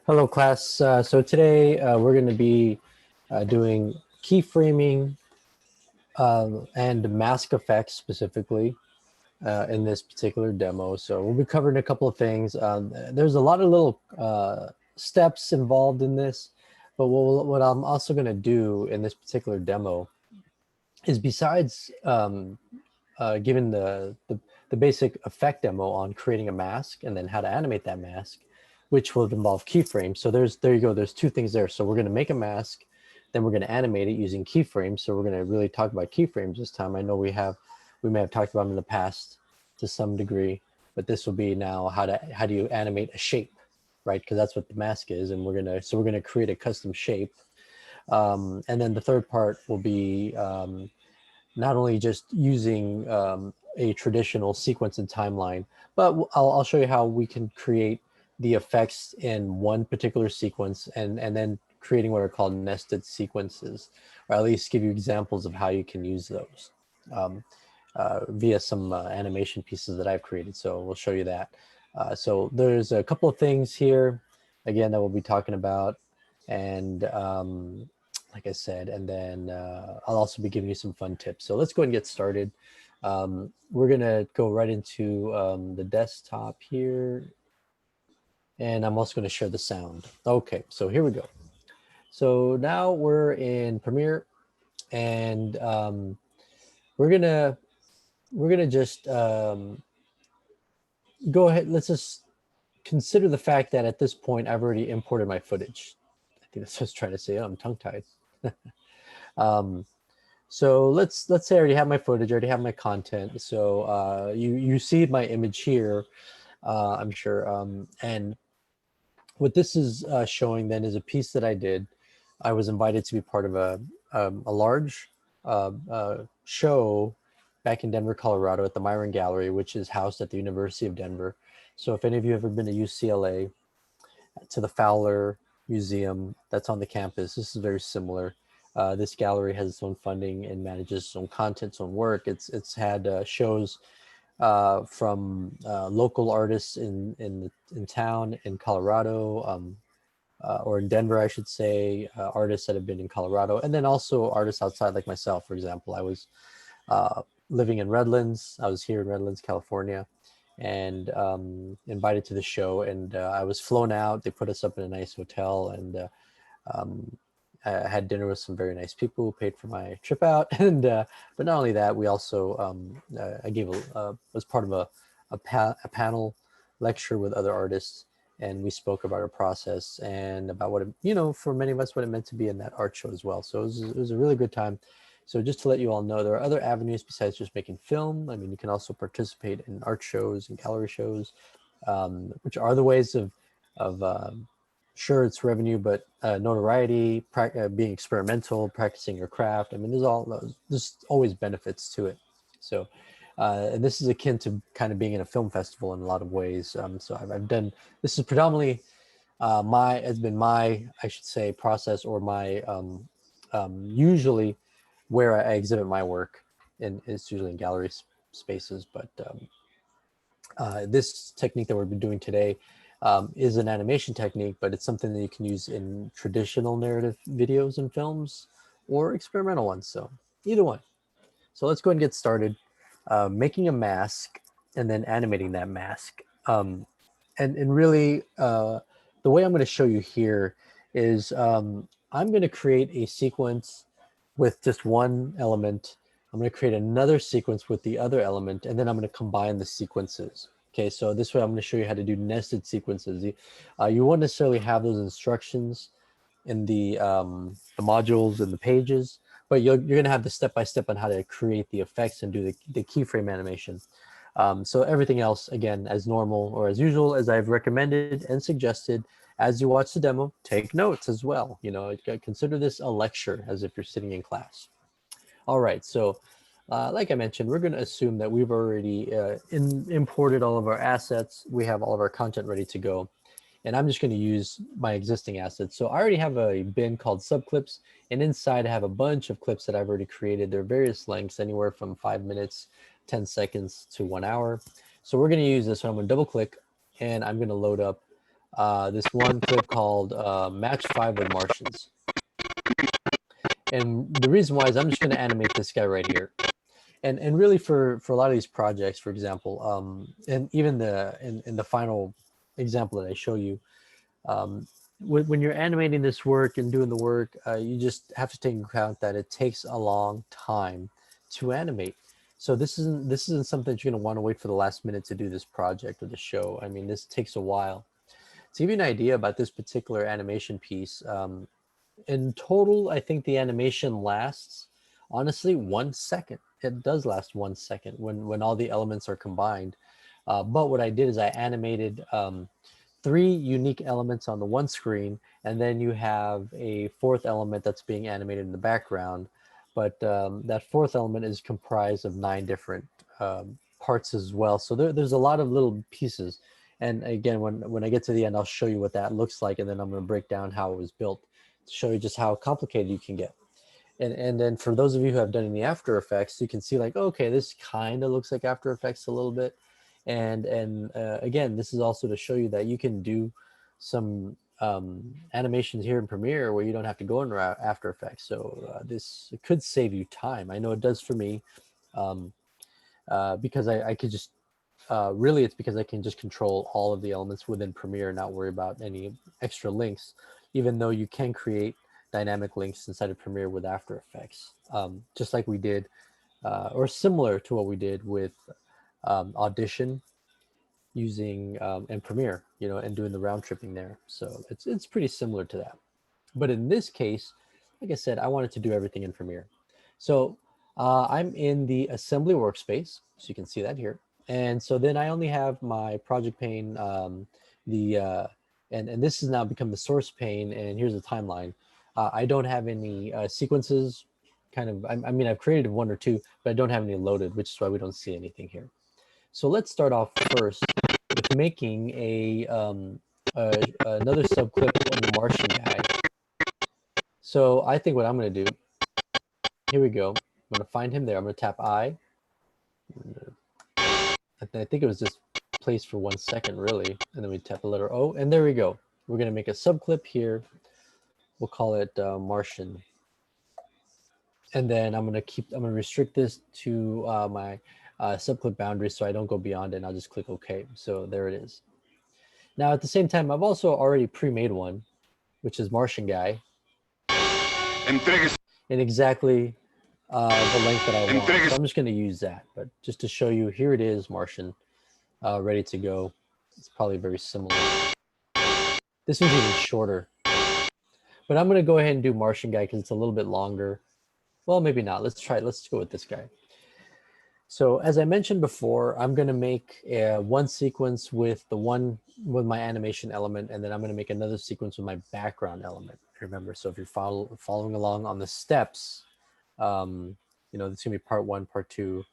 Hello, class. So today we're going to be doing keyframing and mask effects specifically in this particular demo. So we'll be covering a couple of things. There's a lot of little steps involved in this, but what I'm also going to do in this particular demo is besides giving the basic effect demo on creating a mask and then how to animate that mask, which will involve keyframes. So there you go. There's two things there. So we're going to make a mask, then we're going to animate it using keyframes. So we're going to really talk about keyframes this time. I know we may have talked about them in the past to some degree, but this will be now how do you animate a shape, right? Because that's what the mask is, and we're gonna create a custom shape. And then the third part will be not only just using a traditional sequence and timeline, but I'll show you how we can create the effects in one particular sequence and then creating what are called nested sequences, or at least give you examples of how you can use those via some animation pieces that I've created. So we'll show you that. So there's a couple of things here, again, that we'll be talking about. And like I said, and then I'll also be giving you some fun tips. So let's go ahead and get started. We're gonna go right into the desktop here. And I'm also gonna share the sound. Okay, so here we go. So now we're in Premiere, and we're gonna just go ahead. Let's just consider the fact that at this point I've already imported my footage. I think that's what I was trying to say. Oh, I'm tongue-tied. So let's say I already have my footage, I already have my content. So you see my image here, I'm sure. And what this is showing then is a piece that I did. I was invited to be part of a large show back in Denver, Colorado at the Myron Gallery, which is housed at the University of Denver. So if any of you have ever been to UCLA, to the Fowler Museum that's on the campus, this is very similar. This gallery has its own funding and manages its own content, its own work. It's had shows from local artists in town in Colorado, or in Denver, I should say, artists that have been in Colorado, and then also artists outside, like myself. For example, I was living in Redlands. I was here in Redlands, California, and invited to the show. And I was flown out. They put us up in a nice hotel, and I had dinner with some very nice people who paid for my trip out. And but not only that, we also I gave was part of a panel lecture with other artists, and we spoke about our process and about what it, for many of us, what it meant to be in that art show as well. So it was a really good time. So just to let you all know, there are other avenues besides just making film. I mean, you can also participate in art shows and gallery shows, which are the ways of sure, it's revenue, but notoriety, being experimental, practicing your craft. I mean, there's always benefits to it. So, and this is akin to kind of being in a film festival in a lot of ways. So I've done, this is predominantly has been my, I should say, process, or my, usually where I exhibit my work, and it's usually in gallery spaces. But this technique that we're doing today is an animation technique, but it's something that you can use in traditional narrative videos and films, or experimental ones. So either one. So let's go ahead and get started. Making a mask and then animating that mask. And really, the way I'm going to show you here is I'm going to create a sequence with just one element. I'm going to create another sequence with the other element, and then I'm going to combine the sequences. Okay, so this way I'm going to show you how to do nested sequences. You won't necessarily have those instructions in the modules and the pages, but you're going to have the step-by-step on how to create the effects and do the keyframe animation. So everything else, again, as normal or as usual, as I've recommended and suggested, as you watch the demo, take notes as well. Consider this a lecture, as if you're sitting in class. All right, so like I mentioned, we're going to assume that we've already imported all of our assets. We have all of our content ready to go. And I'm just going to use my existing assets. So I already have a bin called subclips, and inside I have a bunch of clips that I've already created. They're various lengths, anywhere from 5 minutes, 10 seconds to 1 hour. So we're going to use this. So I'm going to double click, and I'm going to load up this one clip called Match 5 with Martians. And the reason why is I'm just going to animate this guy right here. And really for a lot of these projects, for example, and even in the final example that I show you, when you're animating this work and doing the work, you just have to take into account that it takes a long time to animate. So this isn't something that you're going to want to wait for the last minute to do this project or the show. I mean, this takes a while. To give you an idea about this particular animation piece, in total, I think the animation lasts, honestly, 1 second. It does last 1 second when all the elements are combined. But what I did is I animated 3 unique elements on the one screen, and then you have a fourth element that's being animated in the background. But that fourth element is comprised of 9 different parts as well. So there's a lot of little pieces. And again, when I get to the end, I'll show you what that looks like, and then I'm going to break down how it was built to show you just how complicated you can get. And then for those of you who have done any After Effects, you can see like, okay, this kind of looks like After Effects a little bit. And again, this is also to show you that you can do some animations here in Premiere where you don't have to go in After Effects. So this could save you time. I know it does for me, because I could just, really it's because I can just control all of the elements within Premiere and not worry about any extra links, even though you can create dynamic links inside of Premiere with After Effects, just like we did, or similar to what we did with Audition using and Premiere, and doing the round tripping there. So it's pretty similar to that. But in this case, like I said, I wanted to do everything in Premiere. So I'm in the assembly workspace, so you can see that here. And so then I only have my project pane, and this has now become the source pane, and here's the timeline. I don't have any sequences, I mean, I've created 1 or 2, but I don't have any loaded, which is why we don't see anything here. So let's start off first with making another subclip of the Martian guy. So I think what I'm going to do, here we go. I'm going to find him there. I'm going to tap I. I think it was just placed for 1 second, really. And then we tap the letter O, and there we go. We're going to make a subclip here. We'll call it Martian. And then I'm going to restrict this to my subclip boundary so I don't go beyond it, and I'll just click OK. So there it is. Now, at the same time, I've also already pre-made one, which is Martian guy, in exactly the length that I want. So I'm just going to use that. But just to show you, here it is, Martian, ready to go. It's probably very similar. This one's even shorter. But I'm going to go ahead and do Martian guy because it's a little bit longer. Well, maybe not. Let's try it. Let's go with this guy. So as I mentioned before, I'm going to make one sequence with my animation element, and then I'm going to make another sequence with my background element. Remember, so if you're following along on the steps, it's going to be part 1, part 2,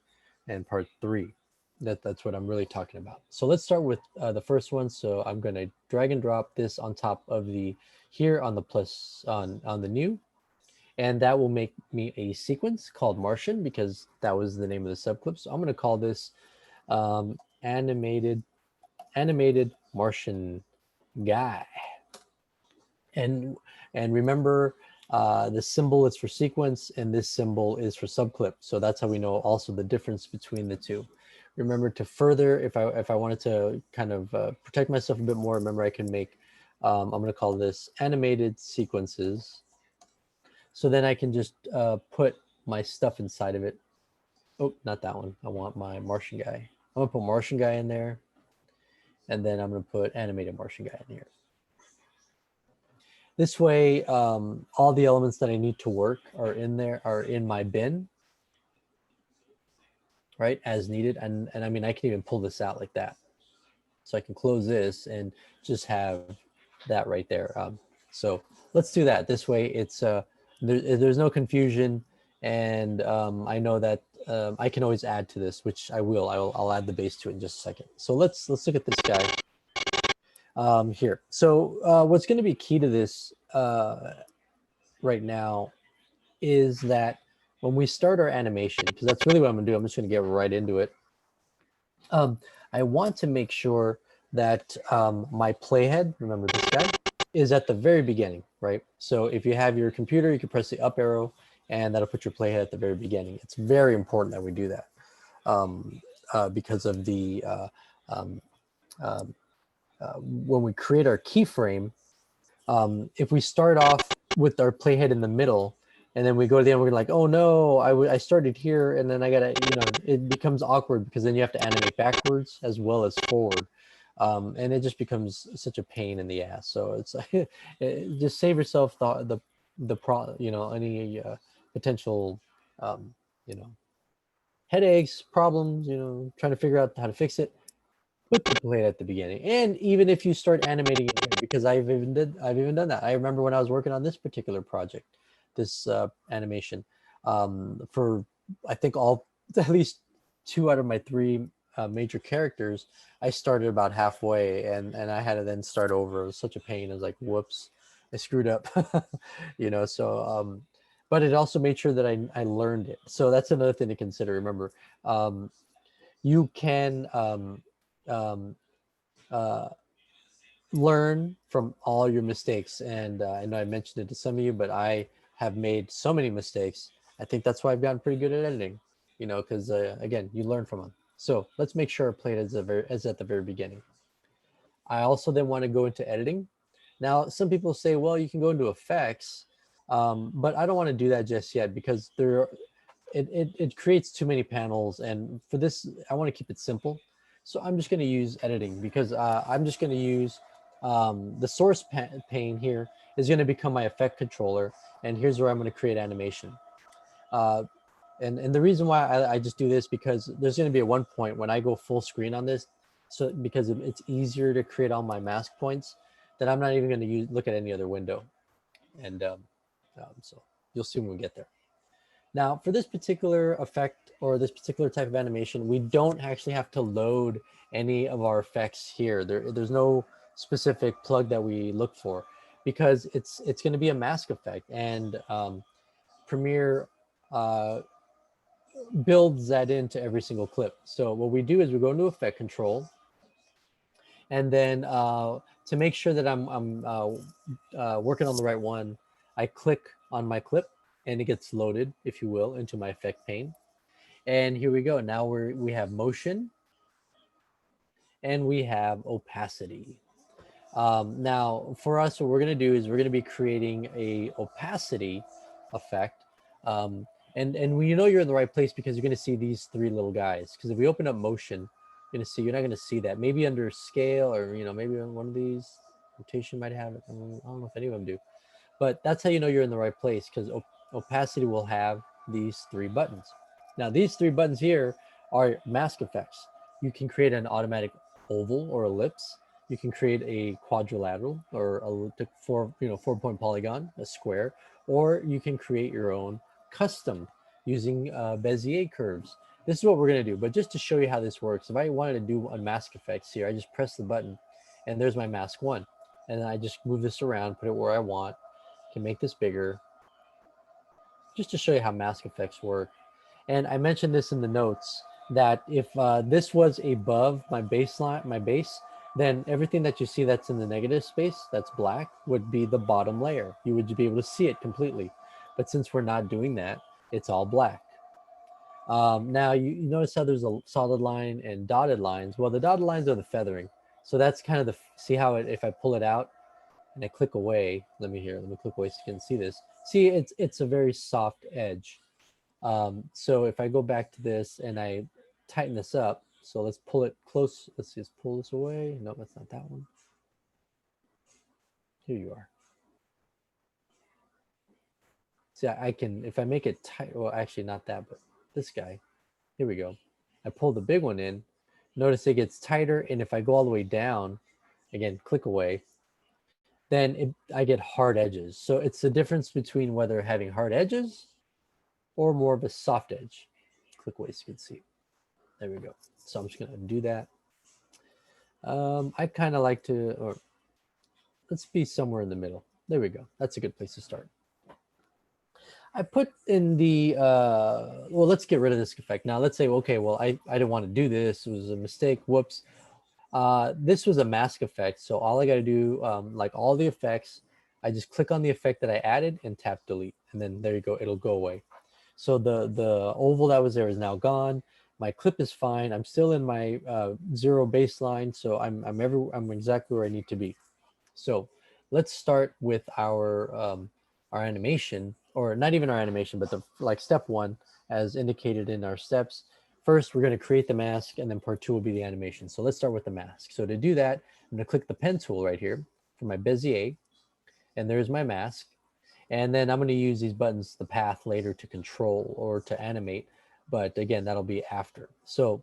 and part 3. That's what I'm really talking about. So let's start with the first one. So I'm going to drag and drop this on top of here on the plus on the new. And that will make me a sequence called Martian because that was the name of the subclip. So I'm going to call this animated Martian guy. And remember, the symbol is for sequence and this symbol is for subclip. So that's how we know also the difference between the two. Remember to further, if I wanted to kind of protect myself a bit more, remember I can make, I'm going to call this animated sequences. So then I can just put my stuff inside of it. Oh, not that one. I want my Martian guy. I'm going to put Martian guy in there. And then I'm going to put animated Martian guy in here. This way, all the elements that I need to work are in my bin, right, as needed. And I mean, I can even pull this out like that. So I can close this and just have that right there. So let's do that. This way, it's there's no confusion, and I know that I can always add to this, which I will. I'll add the base to it in just a second. So let's look at this guy here. So what's going to be key to this right now is that when we start our animation, because that's really what I'm going to do. I'm just going to get right into it. I want to make sure that my playhead, remember this guy, is at the very beginning, right? So if you have your computer, you can press the up arrow and that'll put your playhead at the very beginning. It's very important that we do that because of the, um, when we create our keyframe, if we start off with our playhead in the middle and then we go to the end, we're like, oh no, I started here and then I gotta, it becomes awkward because then you have to animate backwards as well as forward. And it just becomes such a pain in the ass. So it's like, just save yourself any potential, um, you know, headaches, problems, trying to figure out how to fix it. Put the plate at the beginning, and even if you start animating it later, because I've even done that. I remember when I was working on this particular project, this animation, for I think all at least two out of my three major characters, I started about halfway, and I had to then start over. It was such a pain. I was like, whoops, I screwed up, So, but it also made sure that I learned it. So that's another thing to consider. Remember, you can. Um, uh, Learn from all your mistakes. And I know I mentioned it to some of you, but I have made so many mistakes. I think that's why I've gotten pretty good at editing, because again, you learn from them. So let's make sure our plate is at the very beginning. I also then want to go into editing. Now, some people say, well, you can go into effects, but I don't want to do that just yet because it creates too many panels. And for this, I want to keep it simple. So I'm just going to use editing because I'm just going to use the source pane here is going to become my effect controller. And here's where I'm going to create animation. Uh, and the reason why I just do this because there's going to be at one point when I go full screen on this, so because it's easier to create all my mask points, that I'm not even going to look at any other window. And so you'll see when we get there. Now, for this particular effect or this particular type of animation, we don't actually have to load any of our effects here. There's no specific plug that we look for because it's going to be a mask effect, and Premiere uh, builds that into every single clip. So what we do is we go into effect control, and then to make sure that I'm working on the right one, I click on my clip and it gets loaded, if you will, into my effect pane. And here we go. Now we have motion and we have opacity. Now for us, what we're going to do is we're going to be creating a opacity effect. Um, and you're in the right place because you're going to see these three little guys. Because if we open up motion, you're not going to see that. Maybe under scale or, maybe on one of these, rotation might have it. I don't know if any of them do. But that's how you know you're in the right place because opacity will have these three buttons. Now, these three buttons here are mask effects. You can create an automatic oval or ellipse. You can create a quadrilateral or elliptic 4-point polygon, a square, or you can create your own custom using Bezier curves. This is what we're going to do. But just to show you how this works, if I wanted to do a mask effects here, I just press the button and there's my mask one. And then I just move this around, put it where I want. Can make this bigger just to show you how mask effects work. And I mentioned this in the notes that if this was above my baseline, my base, then everything that you see that's in the negative space, that's black, would be the bottom layer. You would be able to see it completely. But since we're not doing that, it's all black. Now you notice how there's a solid line and dotted lines. Well, the dotted lines are the feathering. So that's kind of see how if I pull it out, and I click away, let me click away so you can see this. See, it's a very soft edge. So if I go back to this and I tighten this up, so let's pull it close. Let's just pull this away. No, that's not that one. Here you are. See, I can, if I make it tight, well, actually not that, but this guy, here we go. I pull the big one in, notice it gets tighter. And if I go all the way down, again, click away, then I get hard edges. So it's the difference between whether having hard edges or more of a soft edge. Click away so you can see. There we go. So I'm just going to do that. I kind of like to, or let's be somewhere in the middle. There we go. That's a good place to start. I put in the, well, let's get rid of this effect. Now let's say, okay, well, I didn't want to do this. It was a mistake. Whoops. This was a mask effect. So all I got to do, like all the effects, I just click on the effect that I added and tap delete. And then there you go, it'll go away. So the oval that was there is now gone. My clip is fine. I'm still in my 0 baseline. So I'm exactly where I need to be. So let's start with our animation, or not even our animation, but the like step one as indicated in our steps. First, we're going to create the mask, and then part two will be the animation. So let's start with the mask. So to do that, I'm going to click the pen tool right here for my Bezier, and there's my mask. And then I'm going to use these buttons, the path later, to control or to animate. But again, that'll be after. So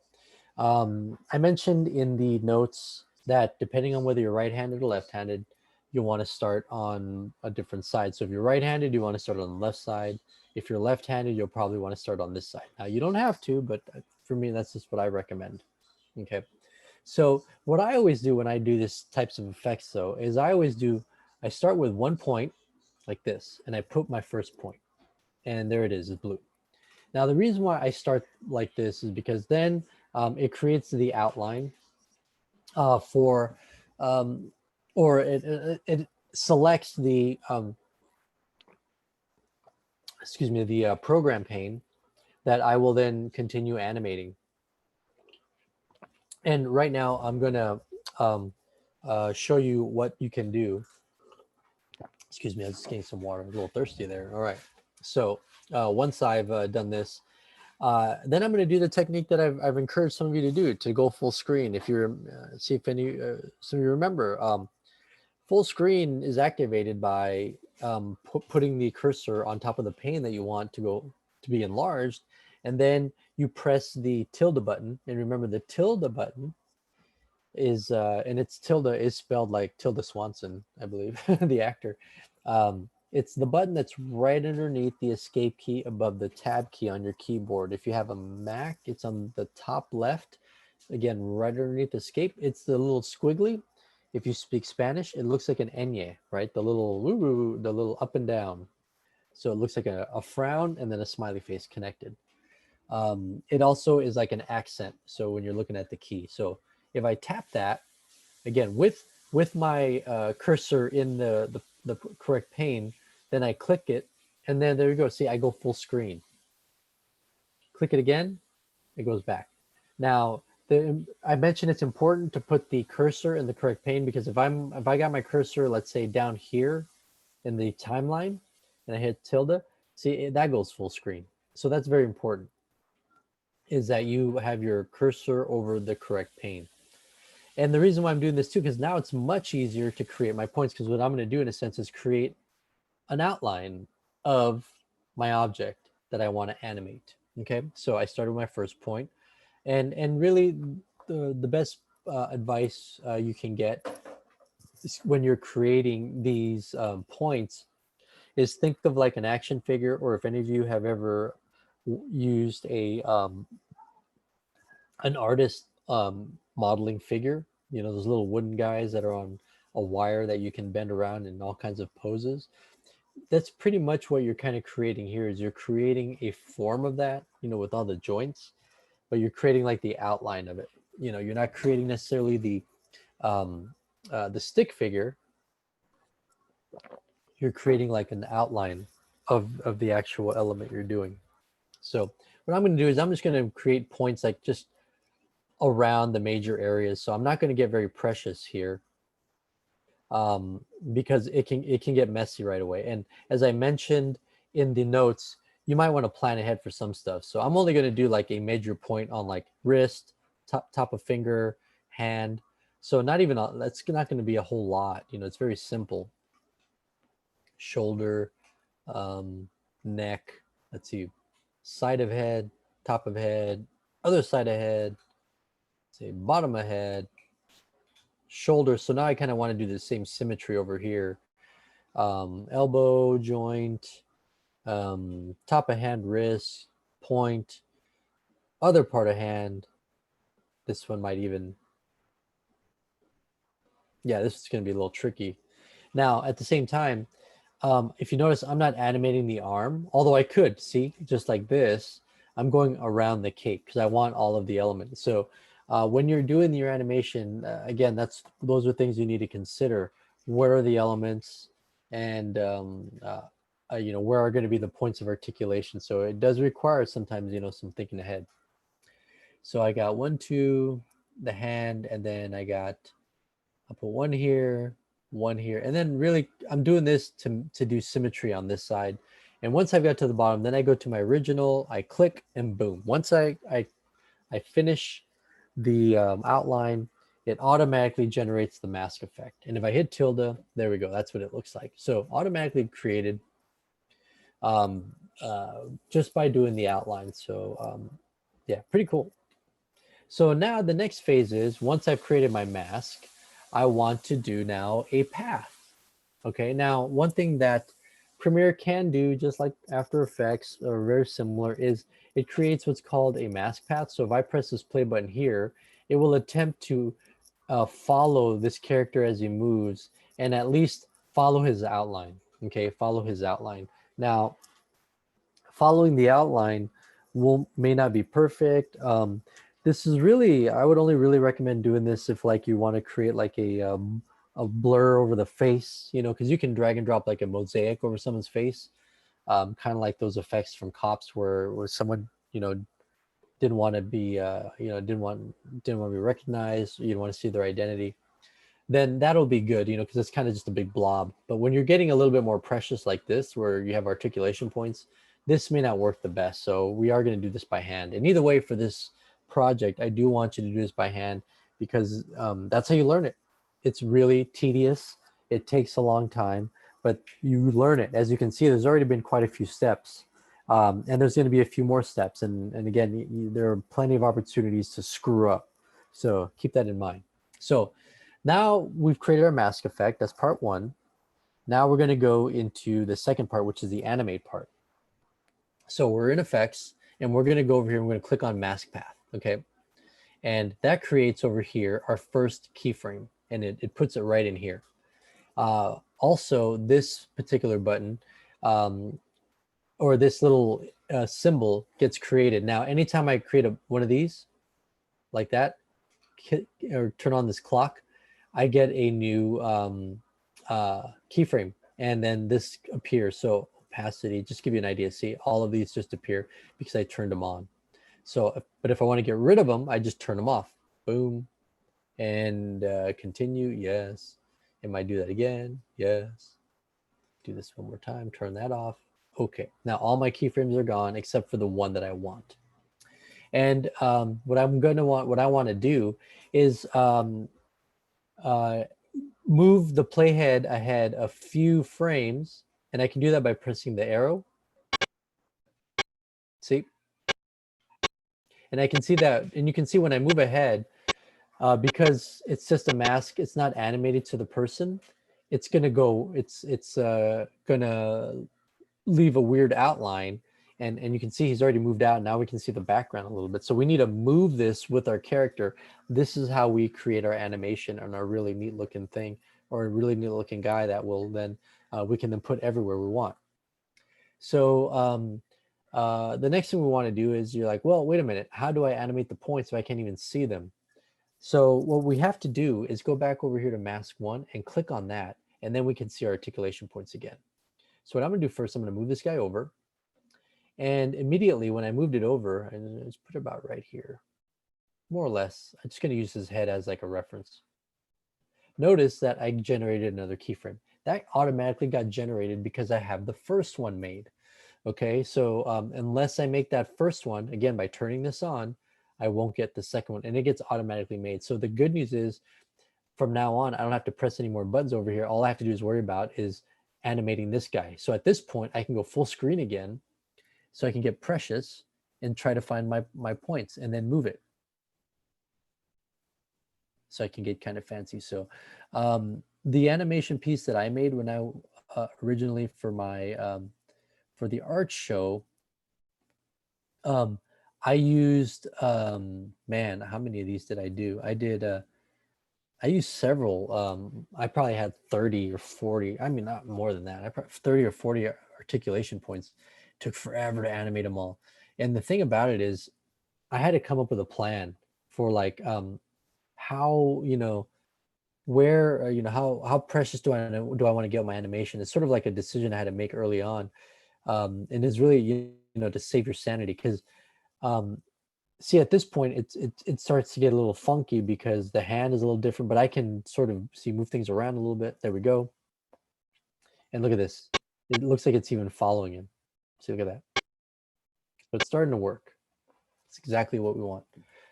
I mentioned in the notes that depending on whether you're right-handed or left-handed, you'll want to start on a different side. So if you're right-handed, you want to start on the left side. If you're left-handed, you'll probably want to start on this side. Now, you don't have to, but for me, that's just what I recommend. Okay. So what I always do when I do this types of effects, though, is I start with one point like this, and I put my first point, and there it is, it's blue. Now, the reason why I start like this is because then it creates the outline for, or it selects the, excuse me, the program pane that I will then continue animating. And right now I'm going to show you what you can do. Excuse me, I was just getting some water, a little thirsty there. All right. So once I've done this, then I'm going to do the technique that I've encouraged some of you to do, to go full screen. If you're, see if any, some of you remember, full screen is activated by putting the cursor on top of the pane that you want to be enlarged, and then you press the tilde button. And remember, the tilde button is, and it's tilde is spelled like Tilda Swanson, I believe, the actor. It's the button that's right underneath the escape key above the tab key on your keyboard. If you have a Mac, it's on the top left. Again, right underneath escape, it's the little squiggly. If you speak Spanish, it looks like an ñ, right? The little up and down. So it looks like a frown and then a smiley face connected. It also is like an accent. So when you're looking at the key. So if I tap that, again, with my cursor in the correct pane, then I click it, and then there you go. See, I go full screen. Click it again, it goes back. Now, I mentioned it's important to put the cursor in the correct pane, because if I got my cursor, let's say down here in the timeline, and I hit tilde, see, that goes full screen. So that's very important, is that you have your cursor over the correct pane. And the reason why I'm doing this too, because now it's much easier to create my points, because what I'm going to do in a sense is create an outline of my object that I want to animate. Okay, so I started with my first point, and really the best advice you can get when you're creating these points is think of like an action figure, or if any of you have ever used an artist modeling figure, you know, those little wooden guys that are on a wire that you can bend around in all kinds of poses. That's pretty much what you're kind of creating here, is you're creating a form of that, you know, with all the joints, but you're creating like the outline of it. You know, you're not creating necessarily the stick figure. You're creating like an outline of the actual element you're doing. So what I'm going to do is I'm just going to create points like just around the major areas. So I'm not going to get very precious here, because it can get messy right away. And as I mentioned in the notes, you might want to plan ahead for some stuff. So I'm only going to do like a major point on like wrist, top of finger, hand. So that's not going to be a whole lot. You know, it's very simple. Shoulder, neck. Let's see, side of head, top of head, other side of head. Say bottom of head, shoulder. So now I kind of want to do the same symmetry over here. Elbow joint, top of hand, wrist, point, other part of hand. This one might even, yeah, this is going to be a little tricky. Now, at the same time, if you notice, I'm not animating the arm, although I could, see, just like this. I'm going around the cape because I want all of the elements. So When you're doing your animation, again, those are things you need to consider. What are the elements, and where are going to be the points of articulation? So it does require sometimes, some thinking ahead. So I got 1, 2, the hand, and then I'll put one here, and then really I'm doing this to do symmetry on this side. And once I've got to the bottom, then I go to my original, I click, and boom. Once I finish the outline, it automatically generates the mask effect. And if I hit tilde, there we go. That's what it looks like. So automatically created um, just by doing the outline. So yeah, pretty cool. So now the next phase is, once I've created my mask, I want to do now a path. Okay, now one thing that Premiere can do, just like After Effects, or very similar, is it creates what's called a mask path. So if I press this play button here, it will attempt to follow this character as he moves, and at least follow his outline. Okay, follow his outline. Now, following the outline may not be perfect. This is really, I would only really recommend doing this if like you want to create like a blur over the face, because you can drag and drop like a mosaic over someone's face, kind of like those effects from Cops where someone didn't want to be didn't want to be recognized. You don't want to see their identity. Then that'll be good, because it's kind of just a big blob. But when you're getting a little bit more precious like this, where you have articulation points, this may not work the best. So we are going to do this by hand. And either way, for this project, I do want you to do this by hand, because that's how you learn it. It's really tedious. It takes a long time, but you learn it. As you can see, there's already been quite a few steps. And there's going to be a few more steps. And again, there are plenty of opportunities to screw up. So keep that in mind. So now we've created our mask effect. That's part one. Now we're going to go into the second part, which is the animate part. So we're in effects, and we're going to go over here and we're going to click on mask path. Okay. And that creates over here our first keyframe, and it puts it right in here. Also, this particular button, or this little symbol, gets created. Now, anytime I create one of these like that, or turn on this clock, I get a new keyframe, and then this appears. So opacity, just give you an idea. See, all of these just appear because I turned them on. So, but if I want to get rid of them, I just turn them off. Boom, and continue. Yes. It might do that again. Yes. Do this one more time. Turn that off. Okay. Now all my keyframes are gone except for the one that I want. And what I want to do is move the playhead ahead a few frames, and I can do that by pressing the arrow. See? And I can see that, and you can see when I move ahead, because it's just a mask, it's not animated to the person. It's gonna leave a weird outline, and you can see he's already moved out. Now we can see the background a little bit. So we need to move this with our character. This is how we create our animation on our really neat looking thing, or a really neat looking guy that will then we can then put everywhere we want. So the next thing we want to do is, you're like, well, wait a minute, how do I animate the points if I can't even see them? So what we have to do is go back over here to mask one and click on that, and then we can see our articulation points again. So what I'm gonna do first, I'm gonna move this guy over, and immediately when I moved it over, and let's put it about right here, more or less, I'm just gonna use his head as like a reference. Notice that I generated another keyframe. That automatically got generated because I have the first one made. Okay, so unless I make that first one, again, by turning this on, I won't get the second one, and it gets automatically made. So the good news is, from now on, I don't have to press any more buttons over here. All I have to do is worry about is animating this guy. So at this point, I can go full screen again, so I can get precious and try to find my points and then move it. So I can get kind of fancy. So the animation piece that I made when I originally for my for the art show, I used man, how many of these did I do? I used several. I probably had 30 or 40. I mean, not more than that. I probably 30 or 40 articulation points. Took forever to animate them all. And the thing about it is, I had to come up with a plan for like how, you know, where how precious do I want to get my animation. It's sort of like a decision I had to make early on, and it's really, you know, to save your sanity, because um, see, at this point it starts to get a little funky because the hand is a little different, but I can sort of see move things around a little bit. There we go. And look at this. It looks like it's even following him. See, look at that. So it's starting to work. It's exactly what we want.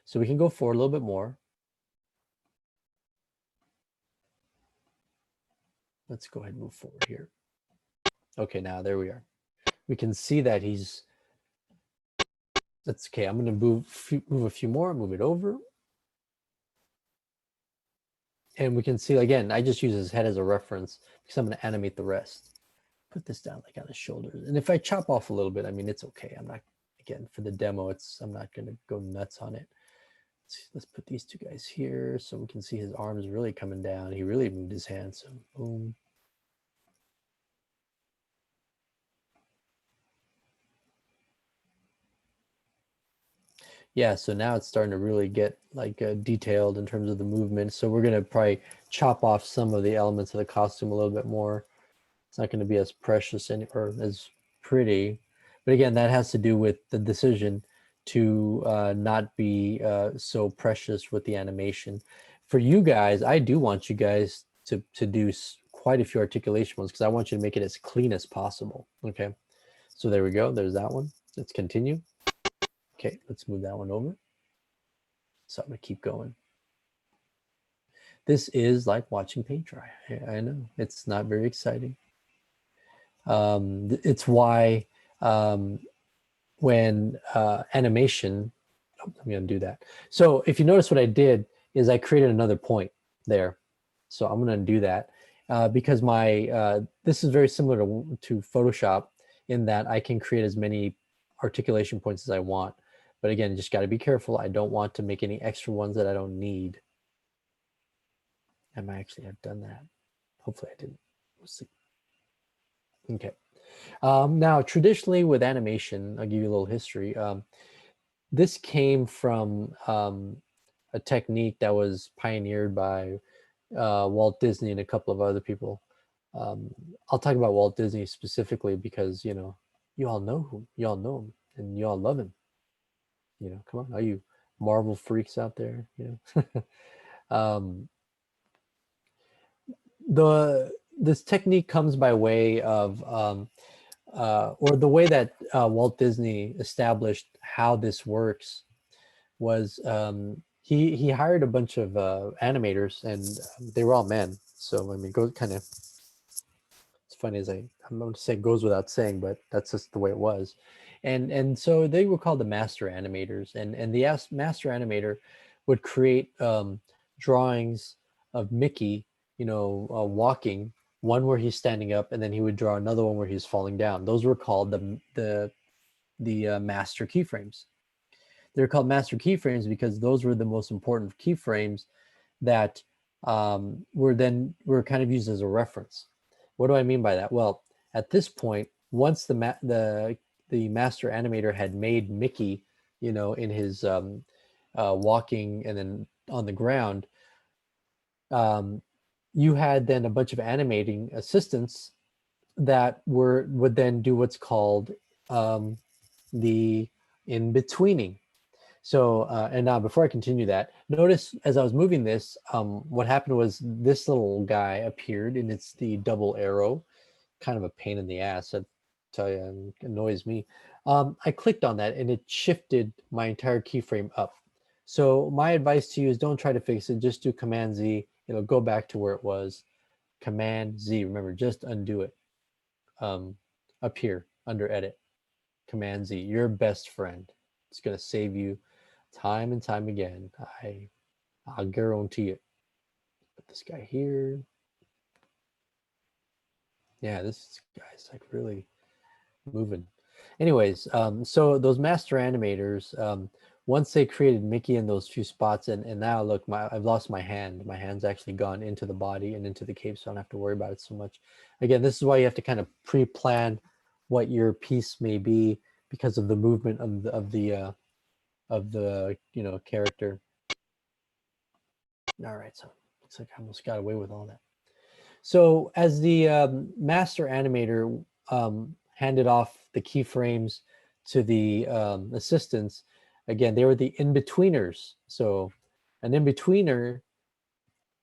So we can go forward a little bit more. Let's go ahead and move forward here. Okay, now there we are. We can see that that's okay. I'm going to move a few more, move it over. And we can see, again, I just use his head as a reference because I'm going to animate the rest. Put this down like on his shoulders. And if I chop off a little bit, I mean, it's okay. I'm not, again, for the demo, I'm not going to go nuts on it. Let's put these two guys here so we can see his arms really coming down. He really moved his hands. So boom. Yeah, so now it's starting to really get like detailed in terms of the movement. So we're going to probably chop off some of the elements of the costume a little bit more. It's not going to be as precious or as pretty. But again, that has to do with the decision to not be so precious with the animation. For you guys, I do want you guys to do quite a few articulation ones because I want you to make it as clean as possible. Okay, so there we go. There's that one. Let's continue. Okay, let's move that one over. So I'm gonna keep going. This is like watching paint dry. I know it's not very exciting. It's why when animation, oh, let me undo that. So if you notice what I did is I created another point there. So I'm gonna undo that because this is very similar to Photoshop in that I can create as many articulation points as I want. But again, just got to be careful. I don't want to make any extra ones that I don't need. I might actually have done that. Hopefully I didn't. We'll see. Okay. Now, traditionally with animation, I'll give you a little history. This came from a technique that was pioneered by Walt Disney and a couple of other people. I'll talk about Walt Disney specifically because, you know, you all know him, and you all love him. You know, come on, are you Marvel freaks out there? You know, this technique comes by way of or the way that Walt Disney established how this works was he hired a bunch of animators, and they were all men. So I mean, go kind of, it's funny as I'm going to say goes without saying, but that's just the way it was. And so they were called the master animators, and the master animator would create drawings of Mickey, you know, walking, one where he's standing up, and then he would draw another one where he's falling down. Those were called the master keyframes. They're called master keyframes because those were the most important keyframes that were kind of used as a reference. What do I mean by that? Well, at this point, once the master animator had made Mickey, you know, in his walking and then on the ground, you had then a bunch of animating assistants that would then do what's called the in-betweening. So, and now before I continue that, notice as I was moving this, what happened was this little guy appeared, and it's the double arrow, kind of a pain in the ass, I tell you, it annoys me. I clicked on that and it shifted my entire keyframe up. So my advice to you is don't try to fix it, just do Command Z, it'll go back to where it was. Command Z, remember, just undo it. Up here under edit, Command Z, your best friend. It's gonna save you time and time again. I'll guarantee it. Put this guy here. Yeah, this guy's like really moving. Anyways, so those master animators, once they created Mickey in those few spots, and now look, I've lost my hand. My hand's actually gone into the body and into the cape, so I don't have to worry about it so much. Again, this is why you have to kind of pre-plan what your piece may be because of the movement of the you know, character. All right, so looks like I almost got away with all that. So as the master animator handed off the keyframes to the assistants, again, they were the in-betweeners. So an in-betweener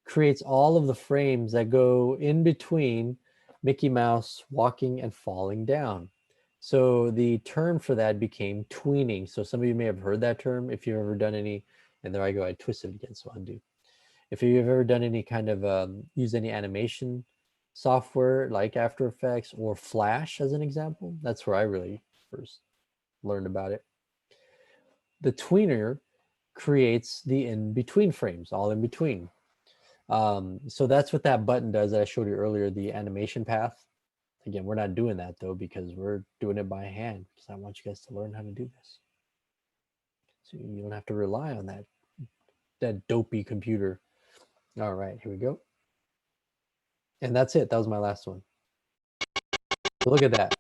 creates all of the frames that go in between Mickey Mouse walking and falling down. So the term for that became tweening. So some of you may have heard that term if you've ever done any, and there I go, I twisted it again, so undo. If you've ever done any kind of, use any animation software like After Effects or Flash as an example, that's where I really first learned about it. The tweener creates the in-between frames, all in between. So that's what that button does that I showed you earlier, the animation path. Again, we're not doing that though, because we're doing it by hand, because I want you guys to learn how to do this. So you don't have to rely on that dopey computer. All right, here we go. And that's it. That was my last one. So look at that.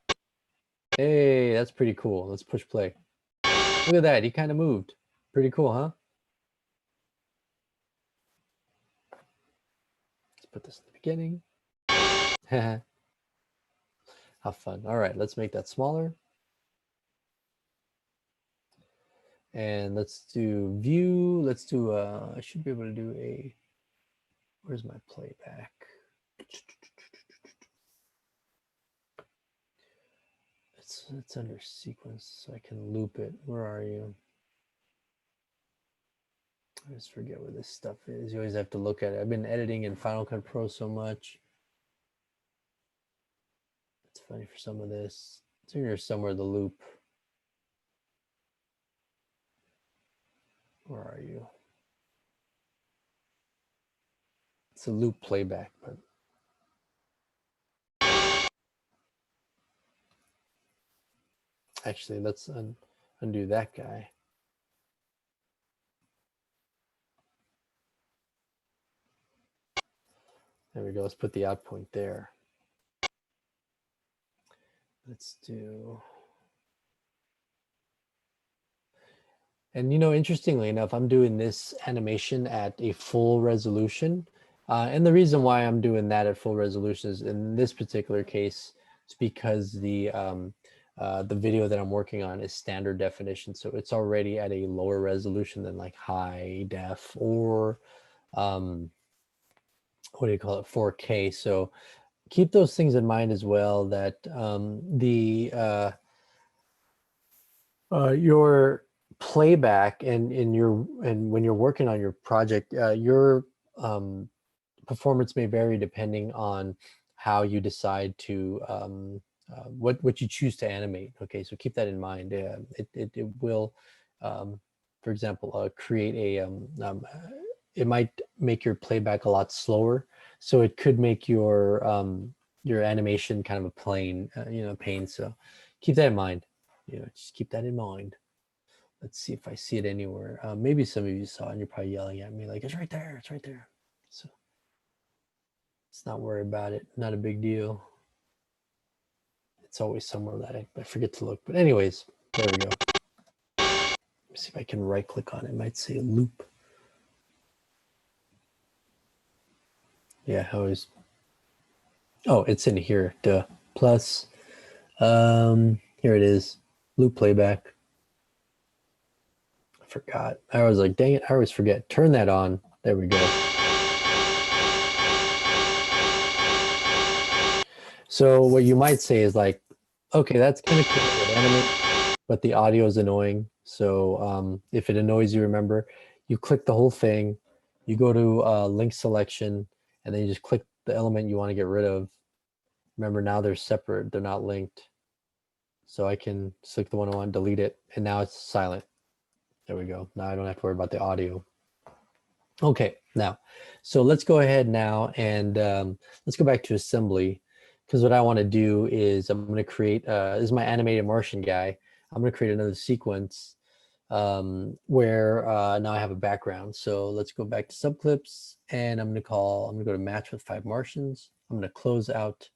Hey, that's pretty cool. Let's push play. Look at that. He kind of moved. Pretty cool, huh? Let's put this in the beginning. Have fun. All right, let's make that smaller. And let's do view. Let's do, I should be able to do a, where's my playback? It's under sequence, so I can loop it. Where are you? I just forget where this stuff is. You always have to look at it. I've been editing in Final Cut Pro so much. It's funny for some of this. It's in here somewhere, the loop. Where are you? It's a loop playback, but actually, let's undo that guy. There we go. Let's put the out point there. Let's do. And you know, interestingly enough, I'm doing this animation at a full resolution. And the reason why I'm doing that at full resolution is in this particular case, it's because the video that I'm working on is standard definition. So it's already at a lower resolution than like high def or what do you call it, 4K. So keep those things in mind as well, that your playback and when you're working on your project, your performance may vary depending on how you decide to what you choose to animate. Okay, so keep that in mind. It will, for example, create a it might make your playback a lot slower, so it could make your animation kind of a plain pain. So keep that in mind. Just keep that in mind. Let's see if I see it anywhere. Maybe some of you saw it and you're probably yelling at me like, it's right there, it's right there. So let's not worry about it. Not a big deal. It's always somewhere that I forget to look. But anyways, there we go. Let me see if I can right click on it. It might say loop. Yeah, I always. Oh, it's in here. Duh. Plus, here it is. Loop playback. I forgot. I was like, dang it, I always forget. Turn that on. There we go. So what you might say is like, okay, that's kind of cool, but the audio is annoying. So if it annoys you, remember, you click the whole thing, you go to link selection, and then you just click the element you want to get rid of. Remember, now they're separate, they're not linked. So I can select the one I want, delete it, and now it's silent. There we go. Now I don't have to worry about the audio. Okay, now, so let's go ahead now and let's go back to assembly, because what I want to do is I'm going to create, this is my animated Martian guy. I'm going to create another sequence where now I have a background. So let's go back to subclips, and I'm going to go to match with 5 Martians. I'm going to close out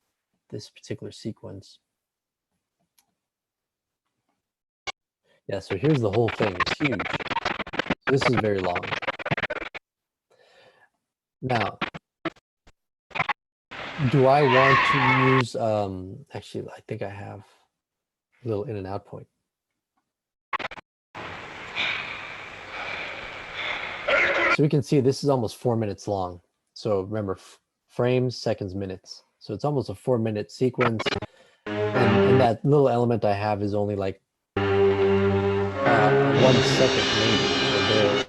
this particular sequence. Yeah, so here's the whole thing. It's huge. So this is very long. Now, do I want to use, actually, I think I have a little in and out point. So we can see this is almost 4 minutes long. So remember, frames, seconds, minutes. So it's almost a 4-minute sequence. And that little element I have is only like 1 second maybe, or barely.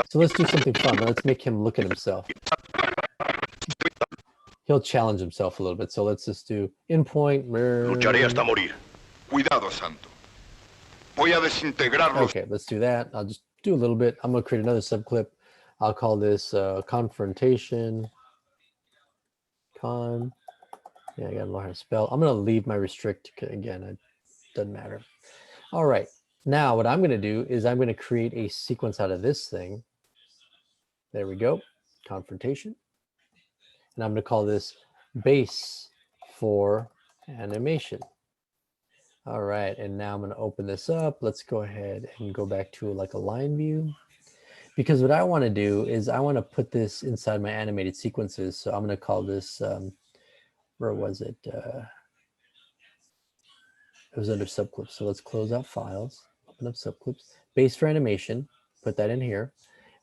So let's do something fun. Let's make him look at himself. He'll challenge himself a little bit. So let's just do in point. Lucharé hasta morir. Cuidado, Santo. Voy a desintegrarlos. Okay, let's do that. I'll just do a little bit. I'm going to create another subclip. I'll call this confrontation. Yeah, I got to learn how to spell. I'm going to leave my restrict again. It doesn't matter. All right. Now what I'm going to do is I'm going to create a sequence out of this thing. There we go. Confrontation. And I'm going to call this base for animation. All right. And now I'm going to open this up. Let's go ahead and go back to like a line view. Because what I want to do is I want to put this inside my animated sequences. So I'm going to call this, where was it? It was under subclips. So let's close out files, open up subclips, base for animation, put that in here.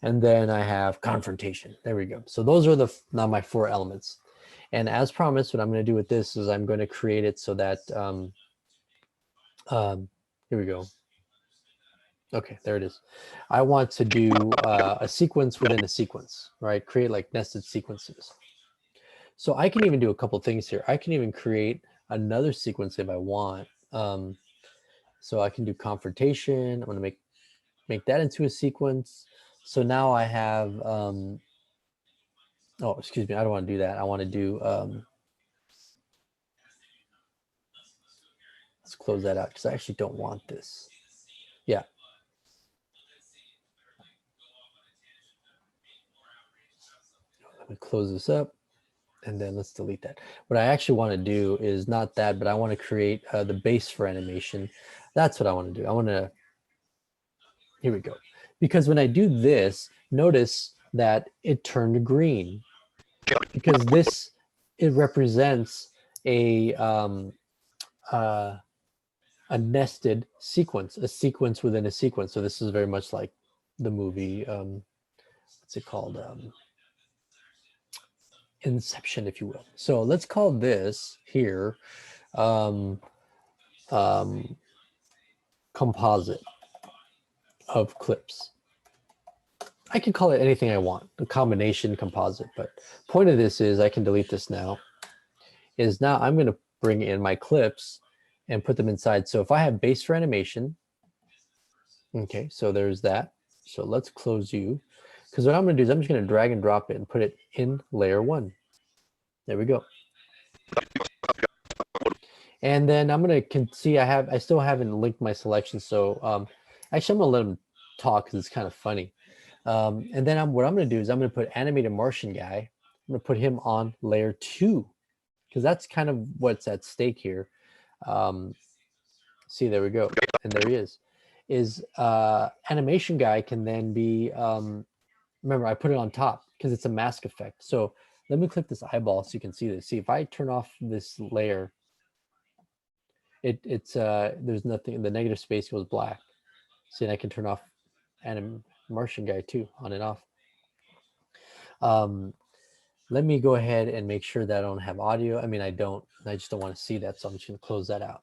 And then I have confrontation. There we go. So those are now my 4 elements. And as promised, what I'm going to do with this is I'm going to create it so that, here we go. Okay, there it is. I want to do a sequence within a sequence, right? Create like nested sequences. So I can even do a couple things here. I can even create another sequence if I want. So I can do confrontation. I'm going to make that into a sequence. So now I have, oh, excuse me, I don't want to do that. I want to do, let's close that out because I actually don't want this. Yeah. Let me close this up and then let's delete that. What I actually want to do is not that, but I want to create the base for animation. That's what I want to do. I want to, here we go. Because when I do this, notice that it turned green because this, it represents a nested sequence, a sequence within a sequence. So this is very much like the movie, what's it called? Inception, if you will. So let's call this here composite of clips. I can call it anything I want, a combination composite, but point of this is I can delete this now, is now I'm going to bring in my clips and put them inside. So if I have base for animation, okay, so there's that. So let's close you. Because what I'm going to do is I'm just going to drag and drop it and put it in layer 1. There we go. And then I'm going to see I still haven't linked my selection. So actually I'm going to let him talk because it's kind of funny. And then what I'm going to do is I'm going to put animated Martian guy. I'm going to put him on layer 2 because that's kind of what's at stake here. See, there we go. And there he is animation guy can then be, remember I put it on top because it's a mask effect. So let me click this eyeball so you can see this. See, if I turn off this layer, there's nothing, the negative space goes black. See, and I can turn off Martian guy too, on and off. Let me go ahead and make sure that I don't have audio. I mean, I just don't want to see that. So I'm just going to close that out.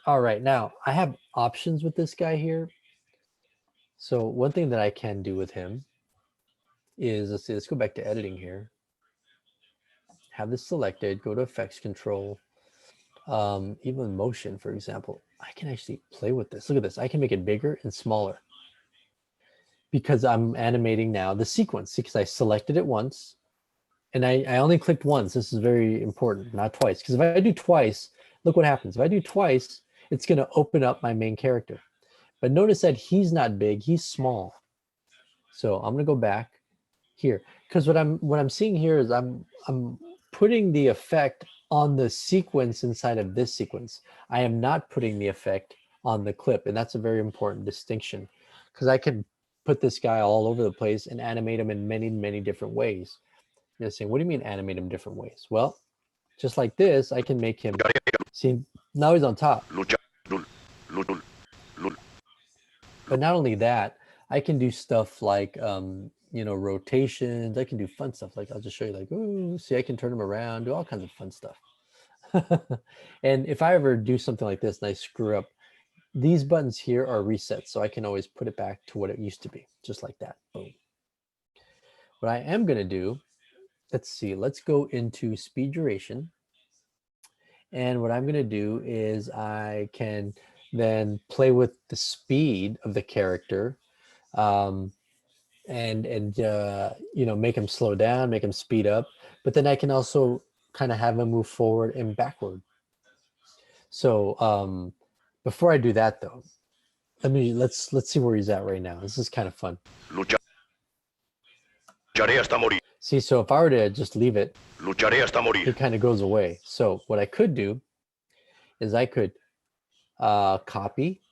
All right, now I have options with this guy here. So one thing that I can do with him is, let's go back to editing here. Have this selected, go to effects control. Even motion, for example, I can actually play with this. Look at this. I can make it bigger and smaller because I'm animating now the sequence because I selected it once and I only clicked once. This is very important, not twice. Because if I do twice, look what happens. If I do twice, it's going to open up my main character. But notice that he's not big, he's small. So I'm going to go back here because what I'm seeing here is I'm putting the effect on the sequence inside of this sequence. I am not putting the effect on the clip, and that's a very important distinction because I can put this guy all over the place and animate him in many, many different ways. You're saying, what do you mean animate him different ways? Well, just like this, I can make him, see, now he's on top. But not only that, I can do stuff like, rotations. I can do fun stuff. Like, I'll just show you like, ooh, see, I can turn him around, do all kinds of fun stuff. And if I ever do something like this and I screw up, these buttons here are resets. So I can always put it back to what it used to be, just like that. Boom. What I am going to do, let's see, let's go into speed duration. And what I'm going to do is I can then play with the speed of the character, and make him slow down, make him speed up. But then I can also kind of have him move forward and backward. So before I do that though, let's see where he's at right now. This is kind of fun. See, so if I were to just leave it, it kind of goes away. So what I could do is I could copy,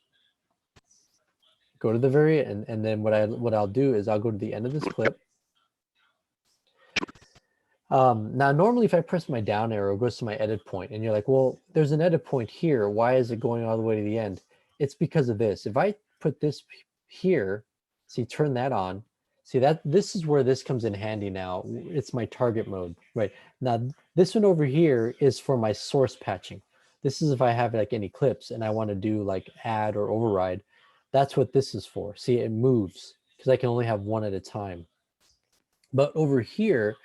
go to the very end, and then what I'll do is I'll go to the end of this clip. Now, normally if I press my down arrow, it goes to my edit point, and you're like, well, there's an edit point here. Why is it going all the way to the end? It's because of this. If I put this here, see, turn that on. See, that this is where this comes in handy now. It's my target mode, right? Now, this one over here is for my source patching. This is if I have like any clips and I want to do like add or override. That's what this is for. See, it moves because I can only have one at a time. But over here,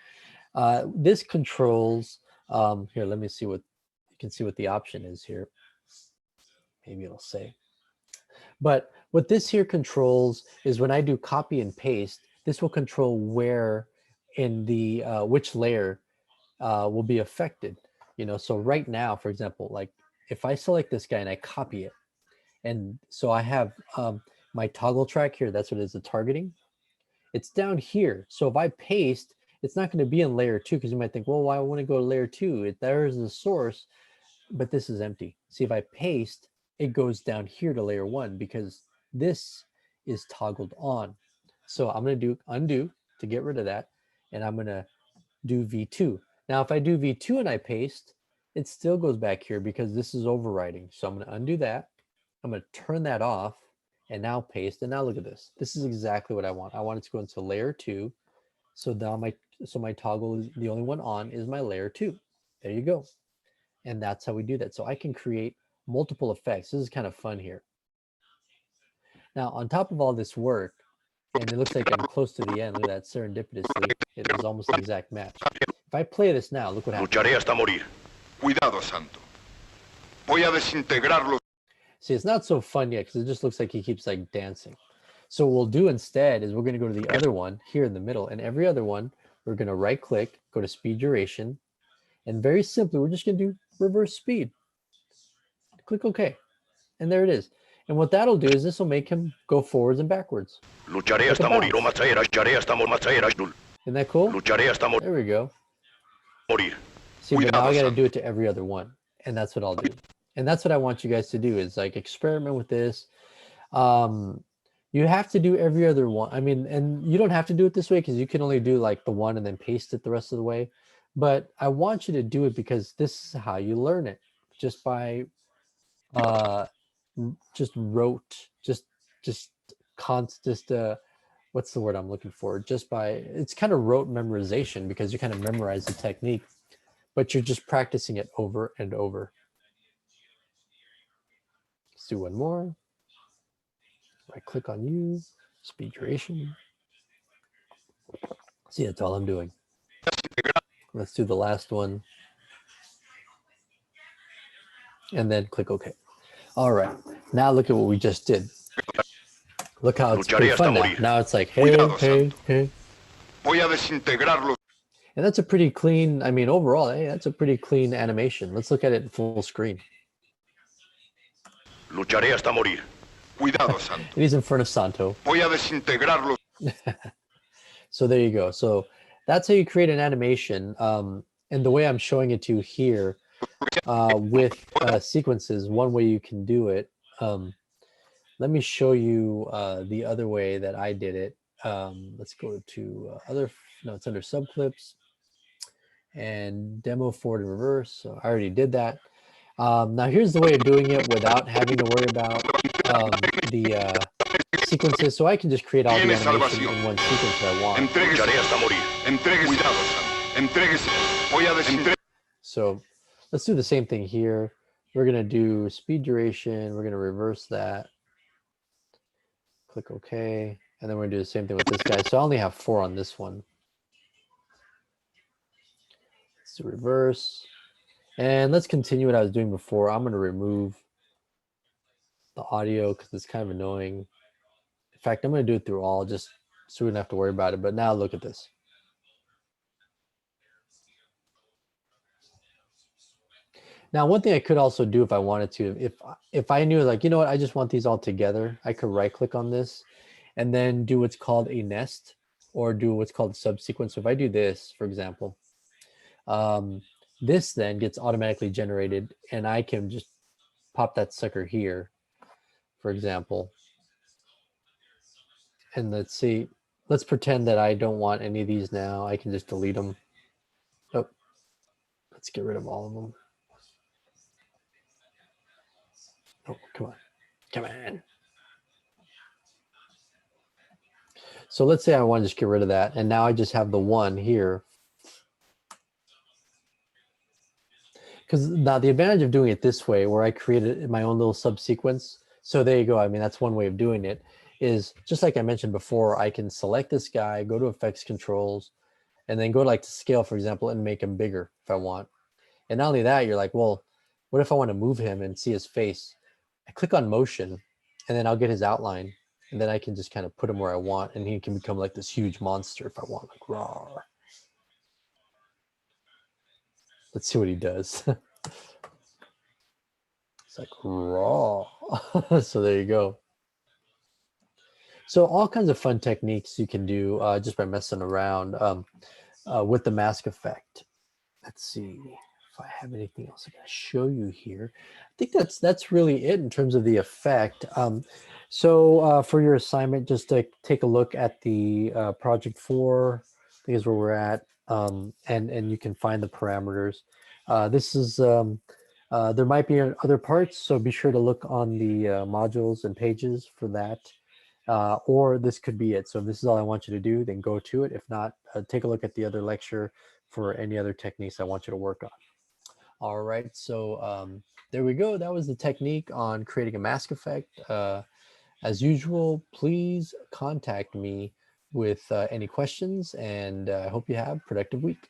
this controls, here, let me see what, you can see what the option is here. Maybe it'll say. But what this here controls is when I do copy and paste, this will control where in the, which layer will be affected. So right now, for example, like if I select this guy and I copy it, and so I have my toggle track here, that's what it is, the targeting. It's down here. So if I paste, it's not going to be in layer 2 because you might think, well, why want to go to layer 2? There's the source, but this is empty. See, if I paste, it goes down here to layer 1 because this is toggled on. So I'm going to do undo to get rid of that, and I'm going to do V2. Now, if I do V2 and I paste, it still goes back here because this is overriding. So I'm going to undo that. I'm going to turn that off and now paste. And now look at this. This is exactly what I want. I want it to go into layer 2. So now my toggle is the only one on is my layer 2. There you go. And that's how we do that. So I can create multiple effects. This is kind of fun here. Now, on top of all this work, and it looks like I'm close to the end. Look at that, serendipitously. It is almost the exact match. If I play this now, look what happens. Lucharé hasta morir. Cuidado, Santo. Voy a desintegrarlo. See, it's not so fun yet because it just looks like he keeps like dancing. So what we'll do instead is we're going to go to the other one here in the middle, and every other one, we're going to right click, go to speed duration, and very simply, we're just going to do reverse speed. Click OK. And there it is. And what that'll do is this will make him go forwards and backwards. Lucharé hasta morir. Isn't that cool? Lucharé hasta morir. There we go. Morir. See, but now I got to do it to every other one. And that's what I'll do. And that's what I want you guys to do is like experiment with this. You have to do every other one. I mean, and you don't have to do it this way because you can only do like the one and then paste it the rest of the way. But I want you to do it because this is how you learn it. Just by what's the word I'm looking for? Just by, it's kind of rote memorization because you kind of memorize the technique, but you're just practicing it over and over. Let's do one more. Right click on you, speed duration. See, that's all I'm doing. Let's do the last one. And then click OK. All right, now look at what we just did. Look how it's pretty fun now. Now it's like, hey, hey, hey. Voy a desintegrarlo. And that's a pretty clean, I mean, overall, hey, that's a pretty clean animation. Let's look at it in full screen. Lucharé hasta morir. Cuidado, Santo. And he's in front of Santo. Voy a desintegrarlo. So there you go. So that's how you create an animation. And the way I'm showing it to you here with sequences, one way you can do it let me show you the other way that I did it. Let's go to no, it's under subclips and demo forward and reverse. So I already did that. Now here's the way of doing it without having to worry about the sequences. So I can just create all the Tiene animation salvación. in one sequence that I want. Entréguese. Lucharé hasta morir. Entréguese. Cuidado, Santo. Entréguese. Voy a decir. So let's do the same thing here. We're going to do speed duration. We're going to reverse that. Click OK. And then we're going to do the same thing with this guy. So I only have 4 on this one. Let's do reverse. And let's continue what I was doing before. I'm going to remove the audio because it's kind of annoying. In fact, I'm going to do it through all just so we don't have to worry about it. But now look at this. Now, one thing I could also do if I wanted to, if I knew like, you know what, I just want these all together, I could right click on this and then do what's called a nest or do what's called a subsequence. So if I do this, for example, this then gets automatically generated and I can just pop that sucker here, for example. And let's see, let's pretend that I don't want any of these now. I can just delete them. Oh, let's get rid of all of them. Oh, come on. Come on. So let's say I want to just get rid of that. And now I just have the one here. Because now the advantage of doing it this way, where I created my own little subsequence. So there you go. I mean, that's one way of doing it is just like I mentioned before, I can select this guy, go to effects controls, and then go to like to scale, for example, and make him bigger if I want. And not only that, you're like, well, what if I want to move him and see his face? I click on motion and then I'll get his outline. And then I can just kind of put him where I want and he can become like this huge monster if I want, like raw. Let's see what he does. It's like raw. So there you go. So all kinds of fun techniques you can do just by messing around with the mask effect. Let's see if I have anything else I can show you here. I think that's really it in terms of the effect. So for your assignment, just to take a look at the project 4, I think is where we're at, and you can find the parameters. This is there might be other parts, so be sure to look on the modules and pages for that. Or this could be it. So if this is all I want you to do, then go to it. If not, take a look at the other lecture for any other techniques I want you to work on. All right, so there we go. That was the technique on creating a mask effect. As usual, please contact me with any questions, and I hope you have a productive week.